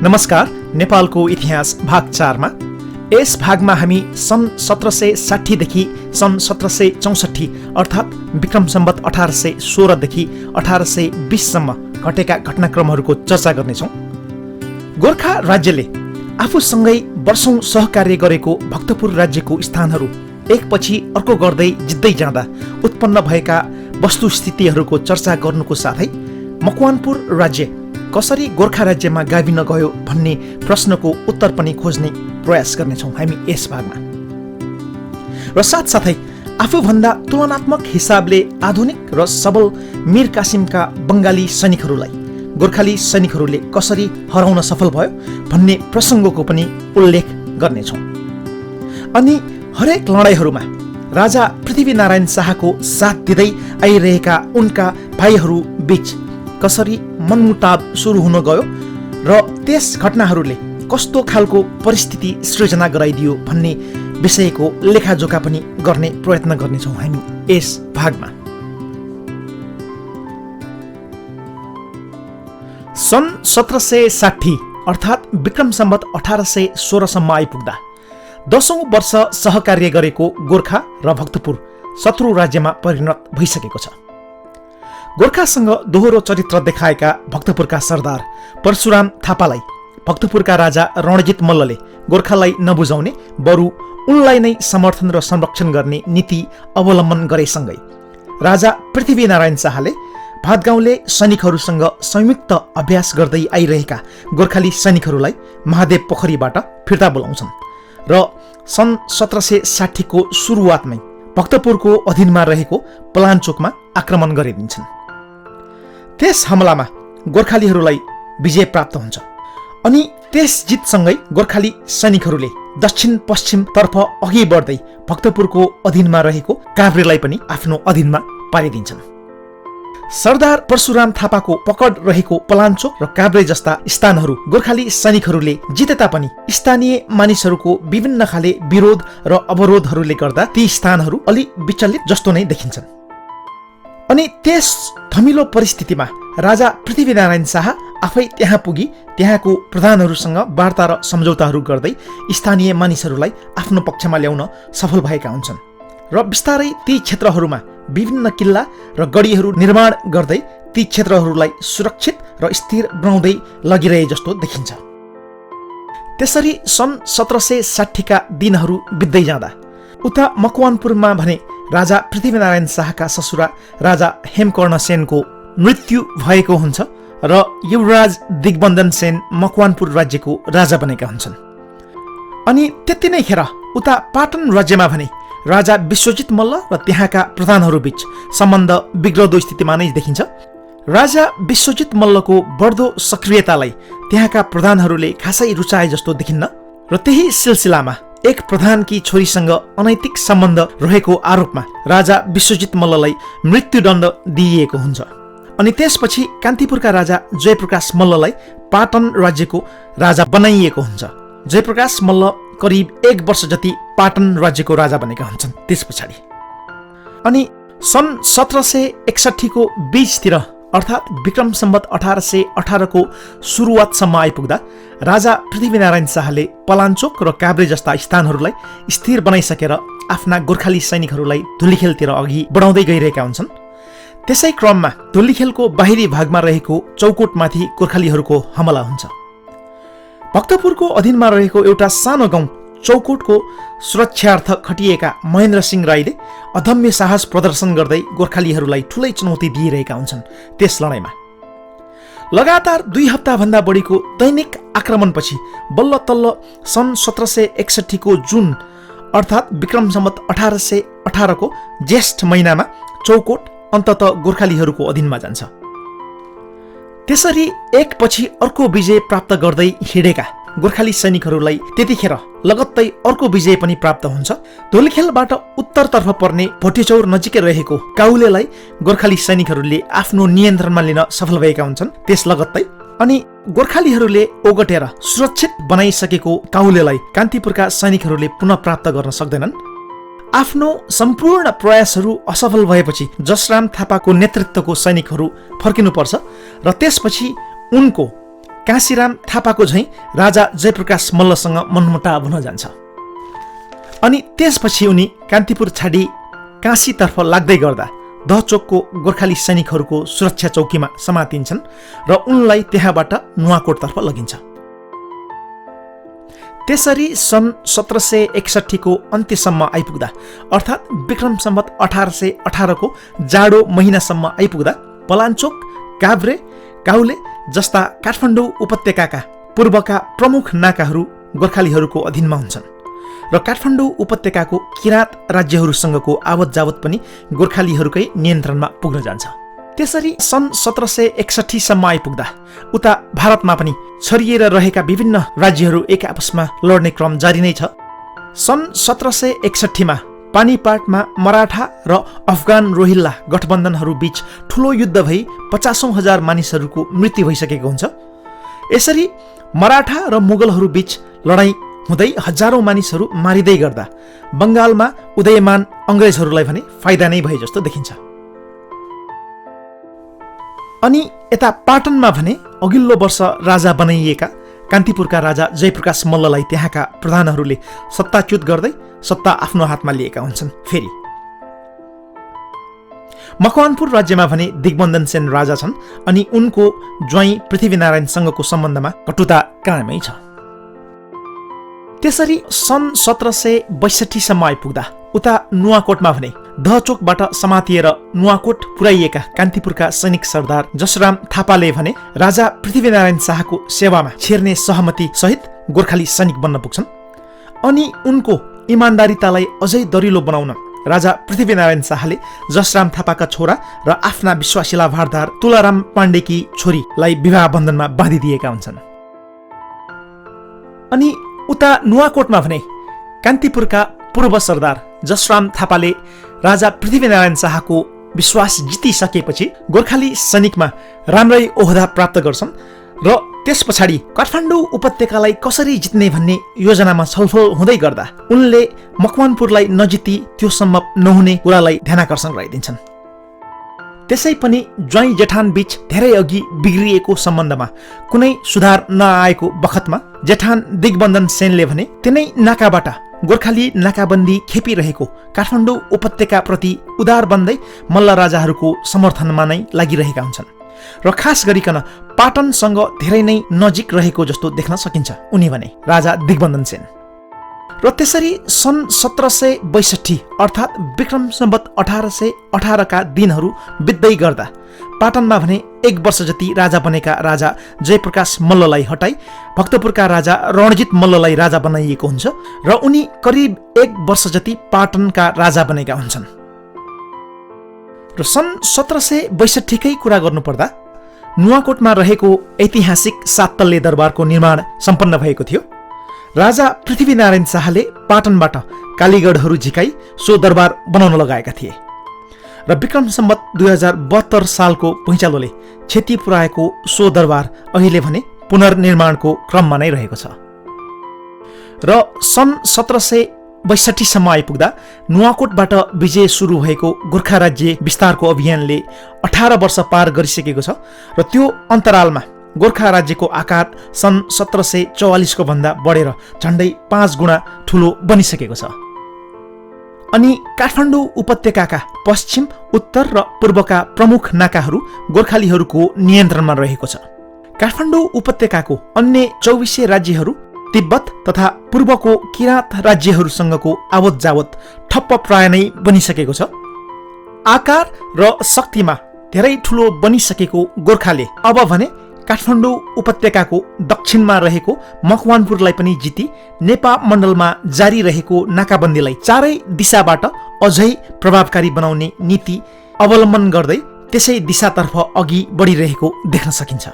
नमस्कार, नेपालको इतिहास भाग 4 मा यस भागमा हामी सन् 1760 देखि सन् 1764 अर्थात् विक्रम सम्वत 1816 देखि 1820 सम्म घटेका घटनाक्रमहरूको चर्चा गर्नेछौँ। गोर्खा राज्यले आफूसँगै वर्षौं सहकार्य गरेको भक्तपुर राज्यको स्थानहरू एकपछि अर्को गर्दै जित्दै जाँदा उत्पन्न भएका वस्तुस्थितिहरूको चर्चा गर्नुको साथै मकवानपुर राज्य कसरी गोर्खा राज्यमा गाभिन गयो भन्ने प्रश्नको उत्तर पनि खोज्ने प्रयास गर्नेछौँ हामी यस भागमा। र साथसाथै आफूभन्दा तुलनात्मक हिसाबले आधुनिक र सबल मीर कासिमका बङ्गाली सैनिकहरूलाई गोर्खाली सैनिकहरूले कसरी हराउन सफल भयो भन्ने प्रसङ्गको पनि उल्लेख गर्नेछौँ। अनि हरेक लडाइँहरूमा राजा पृथ्वीनारायण शाहको साथ दिँदै आइरहेका उनका भाइहरू बीच कसरी मनमुटाव सुरु हुन गयो र त्यस घटनाहरूले कस्तो खालको परिस्थिति सृजना गराइदियो भन्ने विषयको लेखाजोखा पनि गर्ने प्रयत्न गर्नेछौँ हामी यस भागमा। सन् 1760 अर्थात् विक्रम सम्वत 1816 सम्म आइपुग्दा 10औं वर्ष सहकार्य गरेको गोर्खा र भक्तपुर शत्रु राज्यमा परिणत भइसकेको छ। गोर्खासँग दोहोरो चरित्र देखाएका भक्तपुरका सरदार परशुराम थापालाई भक्तपुरका राजा रणजित मल्लले गोर्खालाई नबुझाउने बरु उनलाई नै समर्थन र संरक्षण गर्ने नीति अवलम्बन गरेसँगै राजा पृथ्वीनारायण शाहले भातगाउँले सैनिकहरूसँग संयुक्त अभ्यास गर्दै आइरहेका गोर्खाली सैनिकहरूलाई महादेव पोखरीबाट फिर्ता बोलाउँछन् र सन् 1760 को सुरुवातमै भक्तपुरको अधीनमा रहेको पलाञ्चोकमा आक्रमण गरिदिन्छन्। त्यस हमलामा गोर्खालीहरूलाई विजय प्राप्त हुन्छ अनि त्यस जितसँगै गोर्खाली सैनिकहरूले दक्षिण पश्चिम तर्फ अघि बढ्दै भक्तपुरको अधीनमा रहेको काभ्रेलाई पनि आफ्नो अधीनमा पारिदिन्छन्। सरदार परशुराम थापाको पकड रहेको पलाञ्चोक र काभ्रे जस्ता स्थानहरू गोर्खाली सैनिकहरूले जिते तापनि स्थानीय मानिसहरूको विभिन्न खाले विरोध र अवरोधहरूले गर्दा ती स्थानहरू अलि विचलित जस्तो नै देखिन्छन्। अनि त्यस थमिलो परिस्थितिमा राजा पृथ्वीनारायण शाह आफै त्यहाँ पुगी त्यहाँको प्रधानहरूसँग वार्ता र सम्झौताहरू गर्दै स्थानीय मानिसहरूलाई आफ्नो पक्षमा ल्याउन सफल भएका हुन्छन् र बिस्तारै ती क्षेत्रहरूमा विभिन्न किल्ला र गढीहरू निर्माण गर्दै ती क्षेत्रहरूलाई सुरक्षित र स्थिर बनाउँदै लगिरहे जस्तो देखिन्छ। त्यसरी सन् 1760 का दिनहरू बित्दै जाँदा उता मकवानपुरमा भने राजा पृथ्वीनारायण शाहका ससुरा राजा हेमकर्ण सेनको मृत्यु भएको हुन्छ र युवराज दिग्बन्धन सेन मकवानपुर राज्यको राजा बनेका हुन्छन्। अनि त्यति नै खेर उता पाटन राज्यमा भने राजा विश्वजित मल्ल र त्यहाँका प्रधानहरू बीच सम्बन्ध बिग्रदो स्थितिमा नै देखिन्छ। राजा विश्वजित मल्लको बढ्दो सक्रियतालाई त्यहाँका प्रधानहरूले खासै रुचाए जस्तो देखिन्न र त्यही सिलसिलामा एक प्रधानकी छोरीसँग अनैतिक सम्बन्ध रहेको आरोपमा राजा विश्वजित मल्ललाई मृत्युदण्ड दिइएको हुन्छ। अनि त्यसपछि कान्तिपुरका राजा जयप्रकाश मल्ललाई पाटन राज्यको राजा बनाइएको हुन्छ। जयप्रकाश मल्ल करिब 1 वर्ष जति पाटन राज्यको राजा बनेका हुन्छन् त्यस पछाडि। अनि सन् 1761 को बीचतिर अर्थात् विक्रम सम्वत 1818 को सुरुवातसम्म आइपुग्दा राजा पृथ्वीनारायण शाहले पलाञ्चोक र काभ्रे जस्ता स्थानहरूलाई स्थिर बनाइसकेर आफ्ना गोर्खाली सैनिकहरूलाई धुलीखेलतिर अघि बढाउँदै गइरहेका हुन्छन्। त्यसै क्रममा धुलीखेलको बाहिरी भागमा रहेको चौकोटमाथि गोर्खालीहरूको हमला हुन्छ। भक्तपुरको अधीनमा रहेको एउटा सानो गाउँ चौकोटको सुरक्षार्थ खटिएका महेन्द्र सिंह राईले अदम्य साहस प्रदर्शन गर्दै गोर्खालीहरूलाई ठूलै चुनौती दिइरहेका हुन्छन्। त्यस लडाइँमा लगातार 2 हप्ताभन्दा बढीको दैनिक आक्रमणपछि बल्ल तल्ल सन् 1761 को जुन अर्थात् विक्रम सम्वत 1818 को ज्येष्ठ महिनामा चौकोट अन्ततः गोर्खालीहरूको अधीनमा जान्छ। त्यसरी एक पछि अर्को विजय प्राप्त गर्दै हिँडेका गोर्खाली सैनिकहरूलाई त्यतिखेर लगत्तै अर्को विजय पनि प्राप्त हुन्छ। धुलीखेलबाट उत्तरतर्फ पर्ने भोटेचौर नजिकै रहेको काउलेलाई गोर्खाली सैनिकहरूले आफ्नो नियन्त्रणमा लिन सफल भएका हुन्छन् त्यस लगत्तै। अनि गोर्खालीहरूले ओगटेर सुरक्षित बनाइसकेको काउलेलाई कान्तिपुरका सैनिकहरूले पुनः प्राप्त गर्न सक्दैनन्। आफ्नो सम्पूर्ण प्रयासहरू असफल भएपछि जसराम थापाको नेतृत्वको सैनिकहरू फर्किनुपर्छ र त्यसपछि उनको काशीराम थापाको झैँ राजा जयप्रकाश मल्लसँग मनमुटाव हुन जान्छ। अनि त्यसपछि उनी कान्तिपुर छाडी काशीतर्फ लाग्दै गर्दा दहचोकको गोर्खाली सैनिकहरूको सुरक्षा चौकीमा समातिन्छन् र उनलाई त्यहाँबाट नुवाकोटतर्फ लगिन्छ। त्यसरी सन् 1761 को अन्त्यसम्म आइपुग्दा अर्थात् विक्रम सम्वत 1818 को जाडो महिनासम्म आइपुग्दा पलाञ्चोक, काभ्रे, काउले जस्ता काठमाडौँ उपत्यकाका पूर्वका प्रमुख नाकाहरू गोर्खालीहरूको अधीनमा हुन्छन् र काठमाडौँ उपत्यकाको किराँत राज्यहरूसँगको आवत जावत पनि गोर्खालीहरूकै नियन्त्रणमा पुग्न जान्छ। त्यसरी सन् 1761 सम्म आइपुग्दा उता भारतमा पनि छरिएर रहेका विभिन्न राज्यहरू एक आपसमा लड्ने क्रम जारी नै छ। सन् 1761 मा पानीपाटमा मराठा र अफगान रोहिल्ला गठबन्धनहरू बीच ठुलो युद्ध भई 50,000 मानिसहरूको मृत्यु भइसकेको हुन्छ। यसरी मराठा र मुगलहरू बीच लडाईँ हुँदै हजारौं मानिसहरू मारिँदै गर्दा बङ्गालमा उदयमान अङ्ग्रेजहरूलाई भने फाइदा नै भए जस्तो देखिन्छ। अनि यता पाटनमा भने अघिल्लो वर्ष राजा बनाइएका कान्तिपुरका राजा जयप्रकाश मल्ललाई त्यहाँका प्रधानहरूले सत्ताच्युत गर्दै सत्ता आफ्नो हातमा लिएका हुन्छन्। फेरि मकवानपुर राज्यमा भने दिग्बन्धन सेन राजा छन् अनि उनको ज्वाइँ पृथ्वीनारायणसँगको सम्बन्धमा कटुता कायमै छ। त्यसरी सन् 1762 सम्म आइपुग्दा उता नुवाकोटमा भने दहचोकबाट समातिएर नुवाकोट पुर्याइएका कान्तिपुरका सैनिक सरदार जसराम थापाले भने राजा पृथ्वीनारायण शाहको सेवामा छिर्ने सहमति सहित गोर्खाली सैनिक बन्न पुग्छन्। अनि उनको इमान्दारितालाई अझै दरिलो बनाउन राजा पृथ्वीनारायण शाहले जसराम थापाका छोरा र आफ्ना विश्वासिला भारदार तुलाराम पाण्डेकी छोरीलाई विवाह बन्धनमा बाँधिदिएका हुन्छन्। अनि उता नुवाकोटमा भने कान्तिपुरका पूर्व सरदार जसराम थापाले राजा पृथ्वीनारायण शाहको विश्वास जितिसकेपछि गोर्खाली सैनिकमा राम्रै ओहदा प्राप्त गर्छन् र त्यस पछाडि काठमाडौँ उपत्यकालाई कसरी जित्ने भन्ने योजनामा छलफल हुँदै गर्दा उनले मकवानपुरलाई नजिती त्यो सम्भव नहुने कुरालाई ध्यानाकर्षण गराइदिन्छन्। त्यसै पनि ज्वाइँ जेठान बीच धेरै अघि बिग्रिएको सम्बन्धमा कुनै सुधार नआएको बखतमा जेठान दिग्बन्धन सेनले भने तिनै नाकाबाट गोर्खाली नाकाबन्दी खेपिरहेको काठमाडौँ उपत्यकाप्रति उदार बन्दै मल्ल राजाहरूको समर्थनमा नै लागिरहेका हुन्छन् र खास गरिकन पाटनसँग धेरै नै नजिक रहेको जस्तो देख्न सकिन्छ उनी भने राजा दिग्बन्धन सेन। र त्यसरी सन् 1762 अर्थात् विक्रम सम्वत 1818 का दिनहरू बित्दै गर्दा पाटनमा भने 1 वर्ष जति राजा बनेका राजा जयप्रकाश मल्ललाई हटाई भक्तपुरका राजा रणजित मल्ललाई राजा बनाइएको हुन्छ र उनी करिब 1 वर्ष जति पाटनका राजा बनेका हुन्छन्। र सन् 1762 कै कुरा गर्नुपर्दा नुवाकोटमा रहेको ऐतिहासिक 7 तल्ले दरबारको निर्माण सम्पन्न भएको थियो। राजा पृथ्वीनारायण शाहले पाटनबाट कालीगढहरू झिकाई सो दरबार बनाउन लगाएका थिए र विक्रम सम्वत 2072 सालको भुइँचालोले क्षति पुर्याएको सो दरबार अहिले भने पुनर्निर्माणको क्रममा नै रहेको छ। र सन् 1762 सम्म आइपुग्दा नुवाकोटबाट विजय सुरु भएको गोर्खा राज्य विस्तारको अभियानले 18 वर्ष पार गरिसकेको छ र त्यो अन्तरालमा गोर्खा राज्यको आकार सन् 1744 को भन्दा बढेर झण्डै 5 गुणा ठुलो बनिसकेको छ। अनि काठमाडौँ उपत्यकाका पश्चिम, उत्तर र पूर्वका प्रमुख नाकाहरू गोर्खालीहरूको नियन्त्रणमा रहेको छ। काठमाडौँ उपत्यकाको अन्य 24 राज्यहरू तिब्बत तथा पूर्वको किराँत राज्यहरूसँगको आवत जावत ठप्प प्राय नै बनिसकेको छ। आकार र शक्तिमा धेरै ठुलो बनिसकेको गोर्खाले अब भने काठमाडौँ उपत्यकाको दक्षिणमा रहेको मकवानपुरलाई पनि जिती नेपा मण्डलमा जारी रहेको नाकाबन्दीलाई चारै दिशाबाट अझै प्रभावकारी बनाउने नीति अवलम्बन गर्दै त्यसै दिशातर्फ अघि बढिरहेको देख्न सकिन्छ।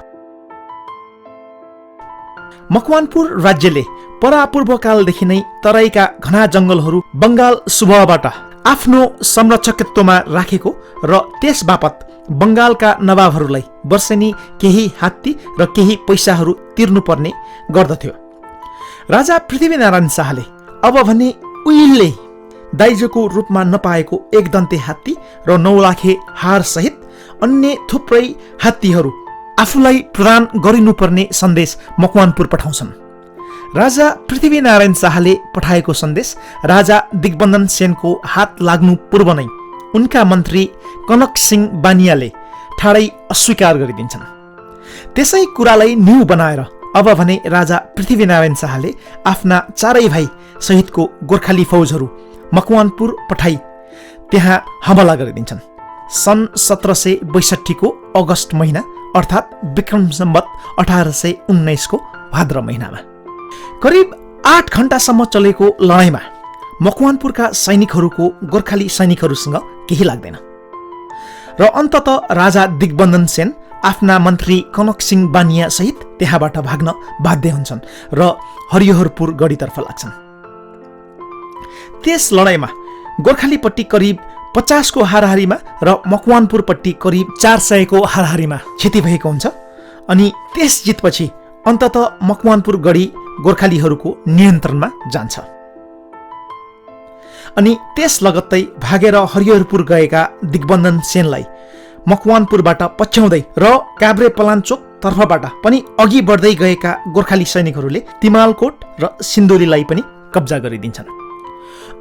मकवानपुर राज्यले परापूर्वकालदेखि नै तराईका घना जङ्गलहरू बङ्गाल सुबहबाट आफ्नो संरक्षकत्वमा राखेको र त्यस बापत बङ्गालका नवाबहरूलाई वर्षेनी केही हात्ती र केही पैसाहरू तिर्नुपर्ने गर्दथ्यो। राजा पृथ्वीनारायण शाहले अब भने उहिले दाइजोको रूपमा नपाएको 1 दन्ते हात्ती र 9 लाखे हार सहित अन्य थुप्रै हात्तीहरू आफूलाई प्रदान गरिनुपर्ने सन्देश मकवानपुर पठाउँछन्। राजा पृथ्वीनारायण शाहले पठाएको सन्देश राजा दिग्बन्धन सेनको हात लाग्नु पूर्व नै उनका मन्त्री कनक सिंह बानियाले ठाडै अस्वीकार गरिदिन्छन्। त्यसै कुरालाई न्यू बनाएर अब भने राजा पृथ्वीनारायण शाहले आफ्ना चारै भाइ सहितको गोर्खाली फौजहरू मकवानपुर पठाई त्यहाँ हमला गरिदिन्छन्। सन् 1762 को अगस्त महिना अर्थात् विक्रम सम्वत 1819 को भाद्र महिनामा करिब 8 घण्टासम्म चलेको लडाईँमा मकवानपुरका सैनिकहरूको गोर्खाली सैनिकहरूसँग केही लाग्दैन र अन्ततः राजा दिग्बन्धन सेन आफ्ना मन्त्री कनक सिंह बानिया सहित त्यहाँबाट भाग्न बाध्य हुन्छन् र हरिहरपुर गढीतर्फ लाग्छन्। त्यस लडाईँमा गोर्खालीपट्टि करिब 50 को हाराहारीमा र मकवानपुरपट्टि करिब 400 को हाराहारीमा क्षति भएको हुन्छ। अनि त्यस जितपछि अन्ततः मकवानपुर गढी गोर्खालीहरूको नियन्त्रणमा जान्छ। अनि त्यस लगत्तै भागेर हरिहरपुर गएका दिग्बन्धन सेनलाई मकवानपुरबाट पछ्याउँदै र काभ्रे पलाञ्चोक तर्फबाट पनि अघि बढ्दै गएका गोर्खाली सैनिकहरूले तिमालकोट र सिन्धुलीलाई पनि कब्जा गरिदिन्छन्।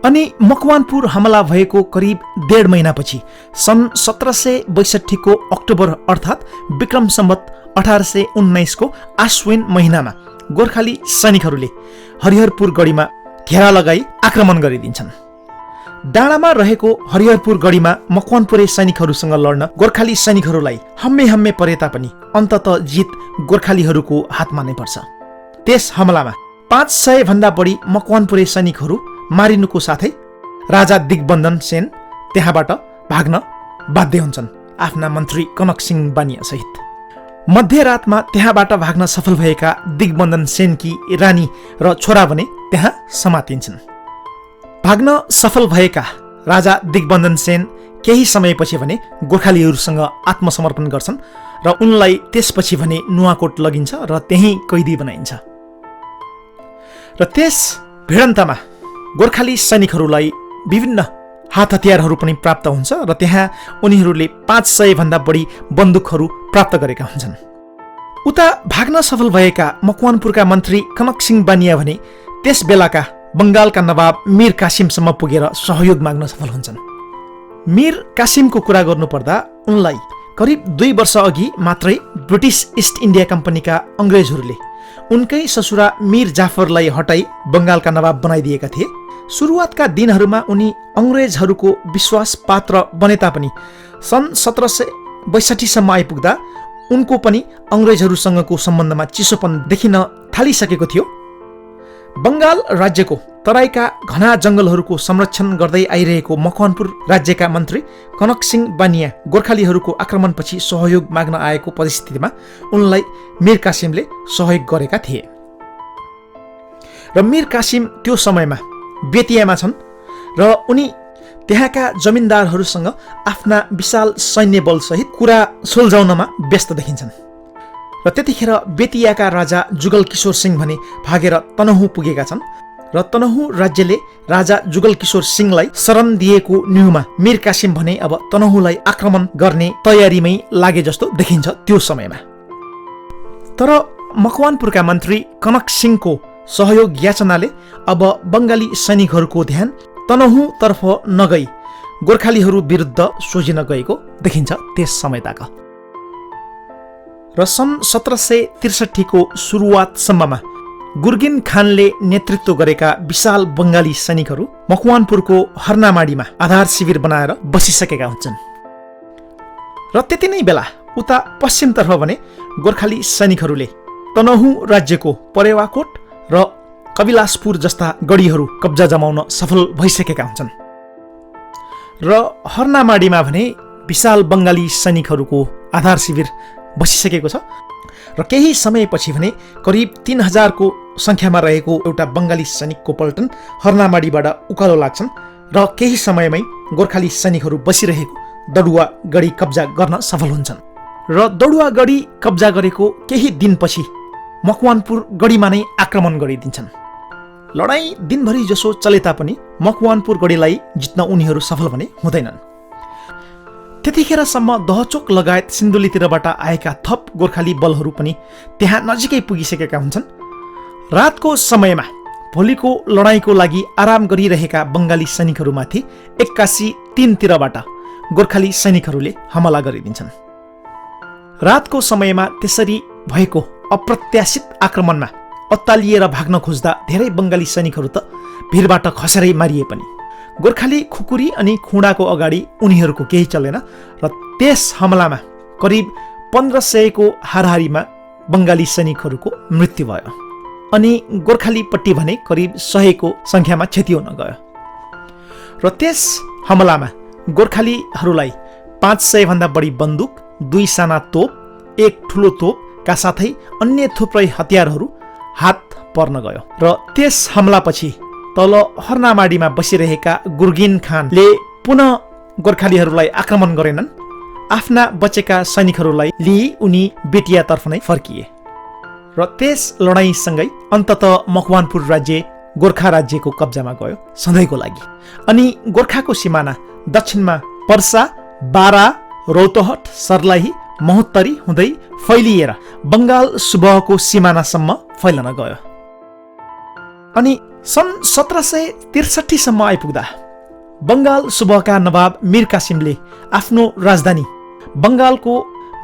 अनि मकवानपुर हमला भएको करिब 1.5 महिनापछि सन् 1762 को अक्टोबर अर्थात् विक्रम सम्वत 1819 को आश्विन महिनामा गोर्खाली सैनिकहरूले हरिहरपुर गढीमा घेरा लगाई आक्रमण गरिदिन्छन्। डाँडामा रहेको हरिहरपुर गढीमा मकवानपुरे सैनिकहरूसँग लड्न गोर्खाली सैनिकहरूलाई हम्मे परे तापनि अन्ततः जित गोर्खालीहरूको हातमा नै पर्छ। त्यस हमलामा 500 भन्दा बढी मकवानपुरे सैनिकहरू मारिनुको साथै राजा दिग्बन्धन सेन त्यहाँबाट भाग्न बाध्य हुन्छन् आफ्ना मन्त्री कनक सिंह बानिया सहित। मध्यरातमा त्यहाँबाट भाग्न सफल भएका दिग्बन्धन सेनकी रानी र छोरा भने त्यहाँ समातिन्छन्। भाग्न सफल भएका राजा दिग्बन्धन सेन केही समयपछि भने गोर्खालीहरूसँग आत्मसमर्पण गर्छन् र उनलाई त्यसपछि भने नुवाकोट लगिन्छ र त्यही कैदी बनाइन्छ। र त्यस भिडन्तमा गोर्खाली सैनिकहरूलाई विभिन्न हात हतियारहरू पनि प्राप्त हुन्छ र त्यहाँ उनीहरूले 500 भन्दा बढी बन्दुकहरू प्राप्त गरेका हुन्छन्। उता भाग्न सफल भएका मकवानपुरका मन्त्री कनक सिंह बानिया भने त्यस बेलाका बङ्गालका नवाब मीर कासिमसम्म पुगेर सहयोग माग्न सफल हुन्छन्। मीर कासिमको कुरा गर्नुपर्दा उनलाई करिब 2 वर्ष अघि मात्रै ब्रिटिस इस्ट इन्डिया कम्पनीका अङ्ग्रेजहरूले उनकै ससुरा मीर जाफरलाई हटाई बङ्गालका नवाब बनाइदिएका थिए। सुरुवातका दिनहरूमा उनी अङ्ग्रेजहरूको विश्वास पात्र बने तापनि सन् 1762 सम्म आइपुग्दा उनको पनि अङ्ग्रेजहरूसँगको सम्बन्धमा चिसोपन देखिन थालिसकेको थियो। बङ्गाल राज्यको तराईका घना जङ्गलहरूको संरक्षण गर्दै आइरहेको मकवानपुर राज्यका मन्त्री कनक सिंह बानिया गोर्खालीहरूको आक्रमणपछि सहयोग माग्न आएको परिस्थितिमा उनलाई मीर कासिमले सहयोग गरेका थिए। र मीर कासिम त्यो समयमा बेतियामा छन् र उनी त्यहाँका जमिनदारहरूसँग आफ्ना विशाल सैन्य बलसहित कुरा सुल्झाउनमा व्यस्त देखिन्छन्। र त्यतिखेर बेतियाका राजा जुगल किशोर सिंह भने भागेर तनहुँ पुगेका छन् र तनहुँ राज्यले राजा जुगल किशोर सिंहलाई शरण दिएको न्यूमा मीर कासिम भने अब तनहुँलाई आक्रमण गर्ने तयारीमै लागे जस्तो देखिन्छ त्यो समयमा। तर मकवानपुरका मन्त्री कनक सिंहको सहयोग याचनाले अब बङ्गाली सैनिकहरूको ध्यान तनहुँतर्फ नगई गोर्खालीहरू विरुद्ध सोझिन गएको देखिन्छ त्यस समयताका। र सन् 1763 को सुरुवातसम्ममा गुर्गिन खानले नेतृत्व गरेका विशाल बङ्गाली सैनिकहरू मकवानपुरको हर्नामाडीमा आधार शिविर बनाएर बसिसकेका हुन्छन्। र त्यति नै बेला उता पश्चिमतर्फ भने गोर्खाली सैनिकहरूले तनहुँ राज्यको परेवाकोट र कविलासपुर जस्ता गढीहरू कब्जा जमाउन सफल भइसकेका हुन्छन्। र हर्नामाडीमा भने विशाल बङ्गाली सैनिकहरूको आधार शिविर बसिसकेको छ र केही समयपछि भने करिब 3000 को संख्यामा रहेको एउटा बङ्गाली सैनिकको पल्टन हर्नामाडीबाट उकालो लाग्छन् र केही समयमै गोर्खाली सैनिकहरू बसिरहेको दडुवा गढी कब्जा गर्न सफल हुन्छन्। र दडुवा गढी कब्जा गरेको केही दिनपछि मकवानपुर गढीमा नै आक्रमण गरिदिन्छन्। लडाईँ दिनभरि जसो चले तापनि मकवानपुर गढीलाई जित्न उनीहरू सफल भने हुँदैनन्। त्यतिखेरसम्म दहचोक लगायत सिन्धुलीतिरबाट आएका थप गोर्खाली बलहरू पनि त्यहाँ नजिकै पुगिसकेका हुन्छन्। रातको समयमा भोलिको लडाईँको लागि आराम गरिरहेका बङ्गाली सैनिकहरूमाथि एक्कासी तीनतिरबाट गोर्खाली सैनिकहरूले हमला गरिदिन्छन्। रातको समयमा त्यसरी भएको अप्रत्याशित आक्रमणमा अत्तालिएर भाग्न खोज्दा धेरै बङ्गाली सैनिकहरू त भिरबाट खसेरै मारिए पनि गोर्खाली खुकुरी अनि खुँडाको अगाडि उनीहरूको केही चलेन र त्यस हमलामा करिब 1500 हाराहारीमा बङ्गाली सैनिकहरूको मृत्यु भयो अनि गोर्खालीपट्टि भने करिब 100 संख्यामा क्षति हुन गयो। र त्यस हमलामा गोर्खालीहरूलाई 500 भन्दा बढी बन्दुक, 2 साना तोप, 1 ठुलो तोपका साथै अन्य थुप्रै हतियारहरू हात पर्न गयो। र त्यस हमलापछि तल हर्नामाडीमा बसिरहेका गुर्गिन खानले पुनः गोर्खालीहरूलाई आक्रमण गरेनन्। आफ्ना बचेका सैनिकहरूलाई लिई उनी बेटियातर्फ नै फर्किए र त्यस लडाईँसँगै अन्ततः मकवानपुर राज्य गोर्खा राज्यको कब्जामा गयो सधैँको लागि। अनि गोर्खाको सिमाना दक्षिणमा पर्सा, बारा, रौतहट, सर्लाही, महोत्तरी हुँदै फैलिएर बङ्गाल सुबहको सिमानासम्म फैलन गयो। अनि सन् 1763 सम्म आइपुग्दा बङ्गाल सुबहका नवाब मीर कासिमले आफ्नो राजधानी बङ्गालको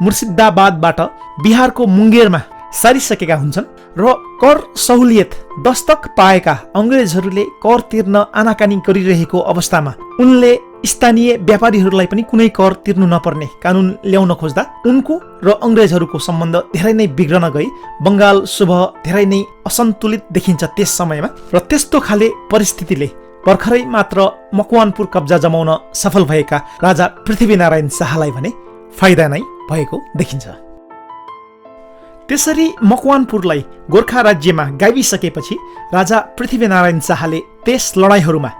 मुर्सिदाबादबाट बिहारको मुङ्गेरमा सारिसकेका हुन्छन् र कर सहुलियत दस्तक पाएका अङ्ग्रेजहरूले कर तिर्न आनाकानी गरिरहेको अवस्थामा उनले स्थानीय व्यापारीहरूलाई पनि कुनै कर तिर्नु नपर्ने कानुन ल्याउन खोज्दा उनको र अङ्ग्रेजहरूको सम्बन्ध धेरै नै बिग्रन गई बङ्गाल सुबह धेरै नै असन्तुलित देखिन्छ त्यस समयमा। र त्यस्तो खाले परिस्थितिले भर्खरै मात्र मकवानपुर कब्जा जमाउन सफल भएका राजा पृथ्वीनारायण शाहलाई भने फाइदा नै भएको देखिन्छ। त्यसरी मकवानपुरलाई गोर्खा राज्यमा गाविसकेपछि राजा पृथ्वीनारायण शाहले त्यस लडाईँहरूमा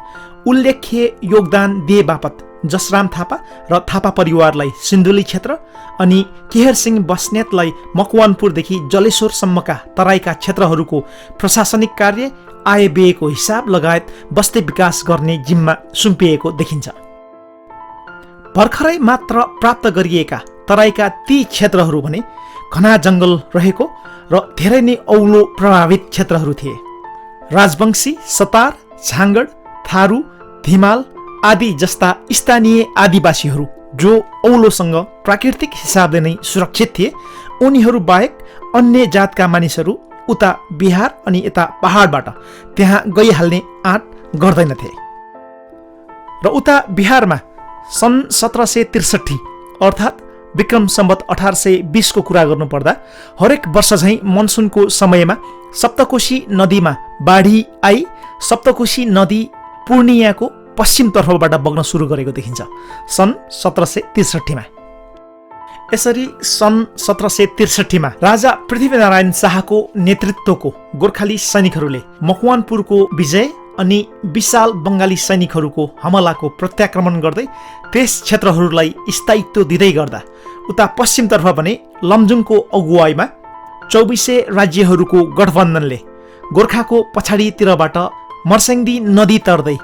उल्लेख्य योगदान दिए बापत जसराम थापा र थापा परिवारलाई सिन्धुली क्षेत्र अनि केहरसिंह बस्नेतलाई मकवानपुरदेखि जलेश्वरसम्मका तराईका क्षेत्रहरूको प्रशासनिक कार्य, आय व्ययको हिसाब लगायत बस्ती विकास गर्ने जिम्मा सुम्पिएको देखिन्छ। भर्खरै मात्र प्राप्त गरिएका तराईका ती क्षेत्रहरू भने घना जङ्गल रहेको र धेरै नै औलो प्रभावित क्षेत्रहरू थिए। राजवंशी, सतार, झाँगड, थारू, धिमाल आदि जस्ता स्थानीय आदिवासीहरू जो औलोसँग प्राकृतिक हिसाबले नै सुरक्षित थिए, उनीहरू बाहेक अन्य जातका मानिसहरू उता बिहार अनि यता पहाडबाट त्यहाँ गइहाल्ने आँट गर्दैनथे। र उता बिहारमा सन् 1763 अर्थात् विक्रम सम्वत 1820 को कुरा गर्नुपर्दा हरेक वर्ष झैँ मनसुनको समयमा सप्तकोशी नदीमा बाढी आई सप्तकोशी नदी पूर्णियाको पश्चिम तर्फबाट बग्न सुरु गरेको देखिन्छ सन् 1763 मा। यसरी सन् 1763 मा राजा पृथ्वीनारायण शाहको नेतृत्वको गोर्खाली सैनिकहरूले मकवानपुरको विजय अनि विशाल बङ्गाली सैनिकहरूको हमलाको प्रत्याक्रमण गर्दै त्यस क्षेत्रहरूलाई स्थायित्व दिँदै गर्दा उता पश्चिमतर्फ भने लमजुङको अगुवाईमा 24 राज्यहरूको गठबन्धनले गोर्खाको पछाडितिरबाट मर्स्याङ्दी नदी तर्दै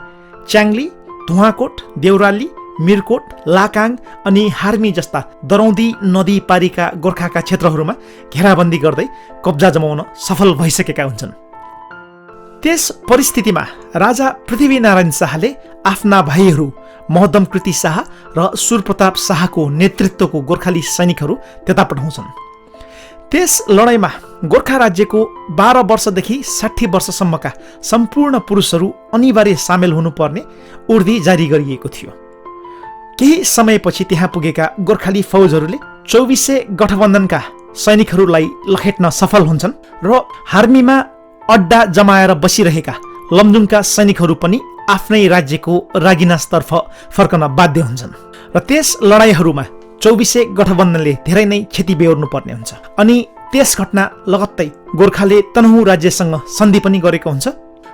च्याङ्ली, धुवाकोट, देउराली, मिरकोट, लाकाङ अनि हार्मी जस्ता दरौदी नदी पारीका गोर्खाका क्षेत्रहरूमा घेराबन्दी गर्दै कब्जा जमाउन सफल भइसकेका हुन्छन्। त्यस परिस्थितिमा राजा पृथ्वीनारायण शाहले आफ्ना भाइहरू महदमकृति शाह र सुरप्रताप शाहको नेतृत्वको गोर्खाली सैनिकहरू त्यता पठाउँछन्। त्यस लडाईँमा गोर्खा राज्यको 12 वर्षदेखि 60 वर्षसम्मका सम्पूर्ण पुरुषहरू अनिवार्य सामेल हुनुपर्ने उर्दी जारी गरिएको थियो। केही समयपछि त्यहाँ पुगेका गोर्खाली फौजहरूले 24 गठबन्धनका सैनिकहरूलाई लखेट्न सफल हुन्छन् र हार्मीमा अड्डा जमाएर बसिरहेका लमजुङका सैनिकहरू पनि आफ्नै राज्यको रागिनासतर्फ फर्कन बाध्य हुन्छन् र त्यस लडाईँहरूमा 24 गठबन्धनले धेरै नै क्षति बेहोर्नु पर्ने हुन्छ। अनि त्यस घटना लगत्तै गोर्खाले तनहुँ राज्यसँग सन्धि पनि गरेको हुन्छ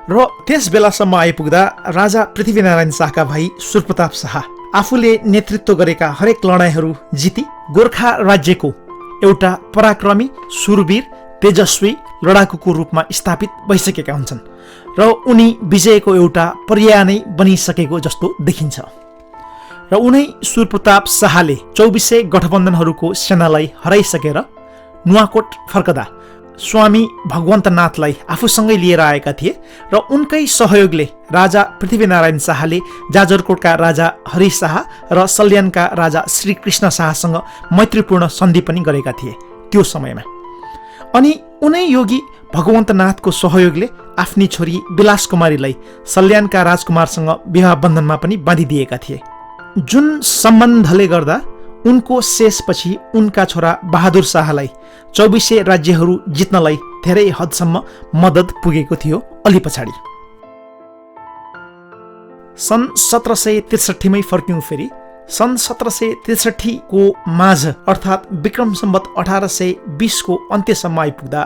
र त्यस बेलासम्म आइपुग्दा राजा पृथ्वीनारायण शाहका भाइ सुरप्रताप शाह आफूले नेतृत्व गरेका हरेक लडाईँहरू जिती गोर्खा राज्यको एउटा पराक्रमी, सुरवीर, तेजस्वी लडाकुको रूपमा स्थापित भइसकेका हुन्छन् र उनी विजयको एउटा पर्याय नै बनिसकेको जस्तो देखिन्छ। र उनै सूर्यप्रताप शाहले 2400 गठबन्धनहरूको सेनालाई हराइसकेर नुवाकोट फर्कदा स्वामी भगवन्तनाथलाई आफूसँगै लिएर आएका थिए र उनकै सहयोगले राजा पृथ्वीनारायण शाहले जाजरकोटका राजा हरि शाह र सल्यानका राजा श्रीकृष्ण शाहसँग मैत्रीपूर्ण सन्धि पनि गरेका थिए त्यो समयमा। अनि उनै योगी भगवन्तनाथको सहयोगले आफ्नी छोरी विलास कुमारीलाई सल्यानका राजकुमारसँग विवाह बन्धनमा पनि बाँधिदिएका थिए, जुन सम्बन्धले गर्दा उनको शेषपछि उनका छोरा बहादुर शाहलाई 2400 राज्यहरू जित्नलाई धेरै हदसम्म मद्दत पुगेको थियो अलि पछाडि। सन् 1763 मै फर्क्यौं फेरि। सन् 1763 को माझ अर्थात् विक्रम सम्वत 1820 को अन्त्यसम्म आइपुग्दा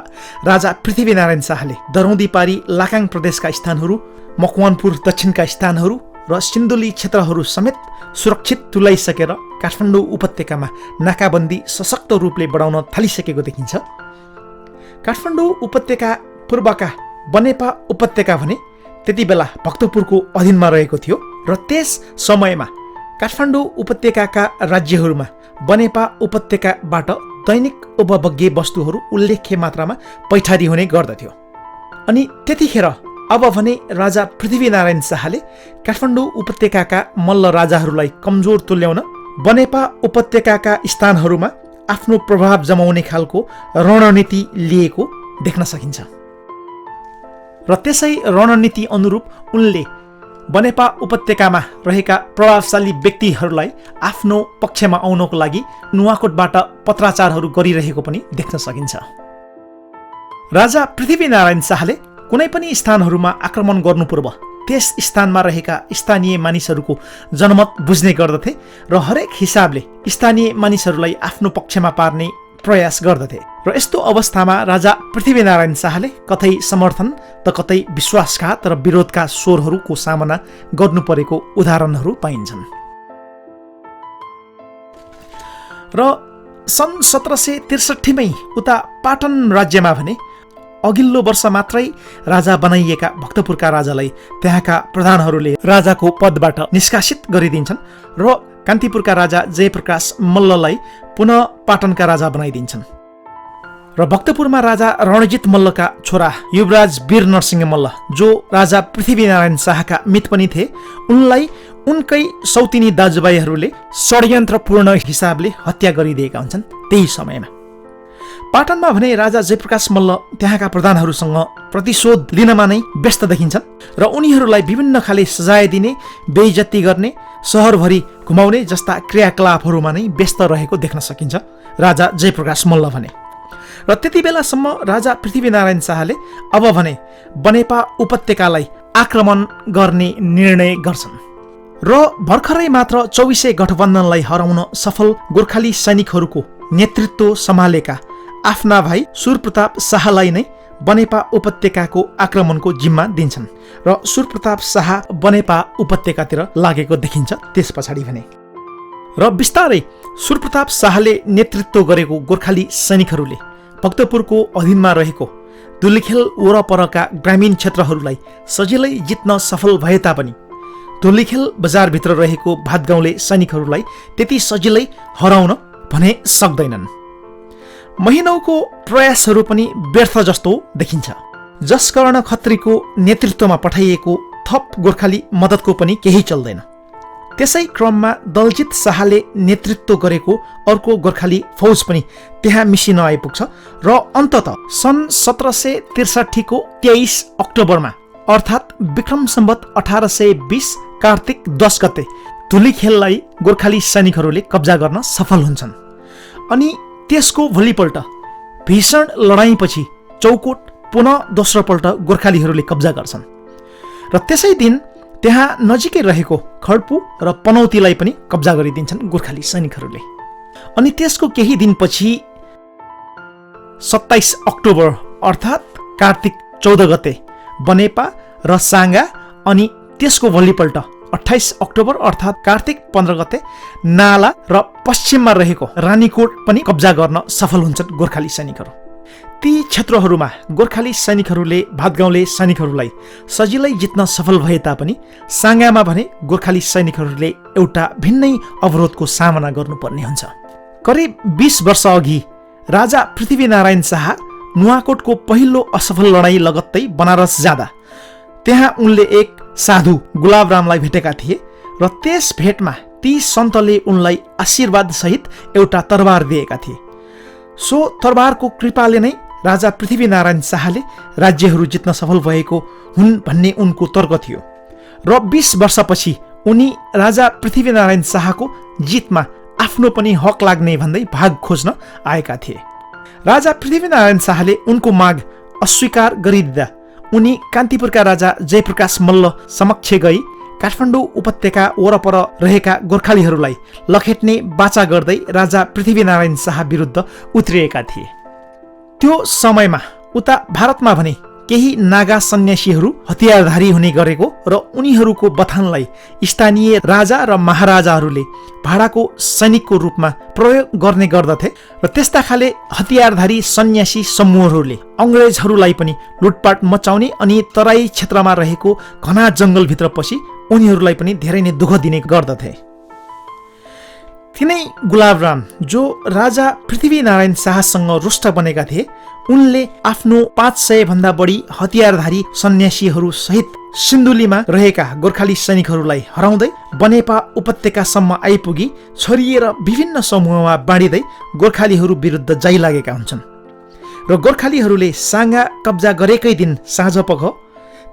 राजा पृथ्वीनारायण शाहले दरौदी पारी लाकाङ प्रदेशका स्थानहरू, मकवानपुर दक्षिणका स्थानहरू र सिन्धुली क्षेत्रहरू समेत सुरक्षित तुल्याइसकेर काठमाडौँ उपत्यकामा नाकाबन्दी सशक्त रूपले बढाउन थालिसकेको देखिन्छ। काठमाडौँ उपत्यका पूर्वका बनेपा उपत्यका भने त्यति बेला भक्तपुरको अधीनमा रहेको थियो र त्यस समयमा काठमाडौँ उपत्यकाका राज्यहरूमा बनेपा उपत्यकाबाट दैनिक उपभोग्य वस्तुहरू उल्लेख्य मात्रामा पैठारी हुने गर्दथ्यो। अनि त्यतिखेर अब भने राजा पृथ्वीनारायण शाहले काठमाडौँ उपत्यकाका मल्ल राजाहरूलाई कमजोर तुल्याउन बनेपा उपत्यकाका स्थानहरूमा आफ्नो प्रभाव जमाउने खालको रणनीति लिएको देख्न सकिन्छ र त्यसै रणनीति अनुरूप उनले बनेपा उपत्यकामा रहेका प्रभावशाली व्यक्तिहरूलाई आफ्नो पक्षमा आउनको लागि नुवाकोटबाट पत्राचारहरू गरिरहेको पनि देख्न सकिन्छ। राजा पृथ्वीनारायण शाहले कुनै पनि स्थानहरूमा आक्रमण गर्नु पूर्व त्यस स्थानमा रहेका स्थानीय मानिसहरूको जनमत बुझ्ने गर्दथे र हरेक हिसाबले स्थानीय मानिसहरूलाई आफ्नो पक्षमा पार्ने प्रयास गर्दथे र यस्तो अवस्थामा राजा पृथ्वीनारायण शाहले कतै समर्थन त कतै विश्वासघात र विरोधका स्वरहरूको सामना गर्नु परेको उदाहरणहरू पाइन्छन्। र सन् 1763 मै उता पाटन राज्यमा भने अघिल्लो वर्ष मात्रै राजा बनाइएका भक्तपुरका राजालाई त्यहाँका प्रधानहरूले राजाको पदबाट निष्कासित गरिदिन्छन् र कान्तिपुरका राजा जयप्रकाश मल्ललाई पुनः पाटनका राजा बनाइदिन्छन् र भक्तपुरमा राजा रणजित मल्लका छोरा युवराज वीर नरसिंह मल्ल, जो राजा पृथ्वीनारायण शाहका मित पनि थिए, उनलाई उनकै सौतिनी दाजुभाइहरूले षड्यन्त्रपूर्ण हिसाबले हत्या गरिदिएका हुन्छन् त्यही समयमा। पाटनमा भने राजा जयप्रकाश मल्ल त्यहाँका प्रधानहरूसँग प्रतिशोध लिनमा नै व्यस्त देखिन्छन् र उनीहरूलाई विभिन्न खाले सजाय दिने, बेइज्जती गर्ने, सहरभरि घुमाउने जस्ता क्रियाकलापहरूमा नै व्यस्त रहेको देख्न सकिन्छ राजा जयप्रकाश मल्ल भने। र त्यति बेलासम्म राजा पृथ्वीनारायण शाहले अब भने बनेपा उपत्यकालाई आक्रमण गर्ने निर्णय गर्छन् र भर्खरै मात्र 2400 गठबन्धनलाई हराउन सफल गोर्खाली सैनिकहरूको नेतृत्व सम्हालेका आफ्ना भाइ सूर्यप्रताप शाहलाई नै बनेपा उपत्यकाको आक्रमणको जिम्मा दिन्छन् र सूर्यप्रताप शाह बनेपा उपत्यकातिर लागेको देखिन्छ त्यस पछाडि भने। र बिस्तारै सूर्यप्रताप शाहले नेतृत्व गरेको गोर्खाली सैनिकहरूले भक्तपुरको अधीनमा रहेको धुलिखेल वरपरका ग्रामीण क्षेत्रहरूलाई सजिलै जित्न सफल भए तापनि धुलिखेल बजारभित्र रहेको भातगाउँले सैनिकहरूलाई त्यति सजिलै हराउन भने सक्दैनन्। महिनौको प्रयासहरू पनि व्यर्थ जस्तो देखिन्छ। जसकर्ण खत्रीको नेतृत्वमा पठाइएको थप गोर्खाली मद्दतको पनि केही चल्दैन। त्यसै क्रममा दलजित शाहले नेतृत्व गरेको अर्को गोर्खाली फौज पनि त्यहाँ मिसिन आइपुग्छ र अन्ततः सन् 1763 को 23 अक्टोबरमा अर्थात् विक्रम सम्वत 1820 कार्तिक 10 गते धुलिखेललाई गोर्खाली सैनिकहरूले कब्जा गर्न सफल हुन्छन्। अनि त्यसको भोलिपल्ट भीषण लडाईँपछि चौकोट पुनः दोस्रो पल्ट गोर्खालीहरूले कब्जा गर्छन् र त्यसै दिन त्यहाँ नजिकै रहेको खड्पु र पनौतीलाई पनि कब्जा गरिदिन्छन् गोर्खाली सैनिकहरूले। अनि त्यसको केही दिनपछि 27 अक्टोबर अर्थात् कार्तिक 14 गते बनेपा र साङ्गा अनि त्यसको भोलिपल्ट 28 अक्टोबर अर्थात् कार्तिक 15 गते नाला र पश्चिममा रहेको रानीकोट पनि कब्जा गर्न सफल हुन्छन् गोर्खाली सैनिकहरू। ती क्षेत्रहरूमा गोर्खाली सैनिकहरूले भातगाउँले सैनिकहरूलाई सजिलै जित्न सफल भए तापनि साङ्गामा भने गोर्खाली सैनिकहरूले एउटा भिन्नै अवरोधको सामना गर्नुपर्ने हुन्छ। करिब 20 वर्ष अघि राजा पृथ्वीनारायण शाह नुवाकोटको पहिलो असफल लडाईँ लगत्तै बनारस जाँदा त्यहाँ उनले एक साधु गुलाबरामलाई भेटेका थिए र त्यस भेटमा ती सन्तले उनलाई आशीर्वाद सहित एउटा तरबार दिएका थिए। सो तरबारको कृपाले नै राजा पृथ्वीनारायण शाहले राज्यहरू जित्न सफल भएको हुन् भन्ने उनको तर्क थियो र 20 वर्षपछि उनी राजा पृथ्वीनारायण शाहको जितमा आफ्नो पनि हक लाग्ने भन्दै भाग खोज्न आएका थिए। राजा पृथ्वीनारायण शाहले उनको माग अस्वीकार गरिदिँदा उनी कान्तिपुरका राजा जयप्रकाश मल्ल समक्ष गई काठमाडौँ उपत्यका वरपर रहेका गोर्खालीहरूलाई लखेट्ने बाचा गर्दै राजा पृथ्वीनारायण शाह विरुद्ध उत्रिएका थिए। त्यो समयमा उता भारतमा भने केही नागा सन्यासीहरू हतियारधारी हुने गरेको र उनीहरूको बथानलाई स्थानीय राजा र महाराजाहरूले भाडाको सैनिकको रूपमा प्रयोग गर्ने गर्दथे र त्यस्ता खाले हतियारधारी सन्यासी समूहहरूले अङ्ग्रेजहरूलाई पनि लुटपाट मचाउने अनि तराई क्षेत्रमा रहेको घना जङ्गलभित्र पसी उनीहरूलाई पनि धेरै नै दुःख दिने गर्दथे। तिनै गुलाबराम जो राजा पृथ्वीनारायण शाहसँग रुष्ट बनेका थिए उनले आफ्नो 500 भन्दा बढी हतियारधारी सन्यासीहरू सहित सिन्धुलीमा रहेका गोर्खाली सैनिकहरूलाई हराउँदै बनेपा उपत्यकासम्म आइपुगी छरिएर विभिन्न समूहमा बाँडिँदै गोर्खालीहरू विरुद्ध जाइलागेका हुन्छन् र गोर्खालीहरूले साङ्गा कब्जा गरेकै दिन साँझपख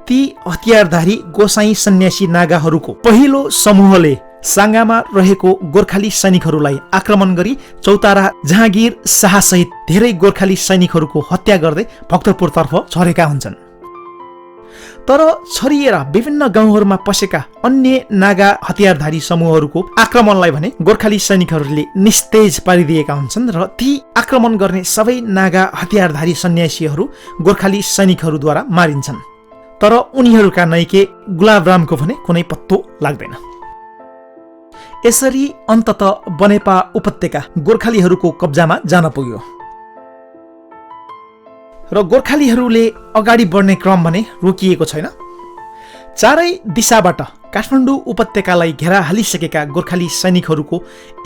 ती हतियारधारी गोसाई सन्यासी नागाहरूको पहिलो समूहले साङ्गामा रहेको गोर्खाली सैनिकहरूलाई आक्रमण गरी चौतारा जहाँगीर शाहसहित धेरै गोर्खाली सैनिकहरूको हत्या गर्दै भक्तपुरतर्फ झरेका हुन्छन्। तर छरिएर विभिन्न गाउँहरूमा पसेका अन्य नागा हतियारधारी समूहहरूको आक्रमणलाई भने गोर्खाली सैनिकहरूले निस्तेज पारिदिएका हुन्छन् र ती आक्रमण गर्ने सबै नागा हतियारधारी सन्यासीहरू गोर्खाली सैनिकहरूद्वारा मारिन्छन्। तर उनीहरूका नैके गुलाबरामको भने कुनै पत्तो लाग्दैन। यसरी अन्तत बनेपा उपत्यका गोर्खालीहरूको कब्जामा जान पुग्यो र गोर्खालीहरूले अगाडि बढ्ने क्रम भने रोकिएको छैन। चारै दिशाबाट काठमाडौँ उपत्यकालाई घेरा हालिसकेका गोर्खाली सैनिकहरूको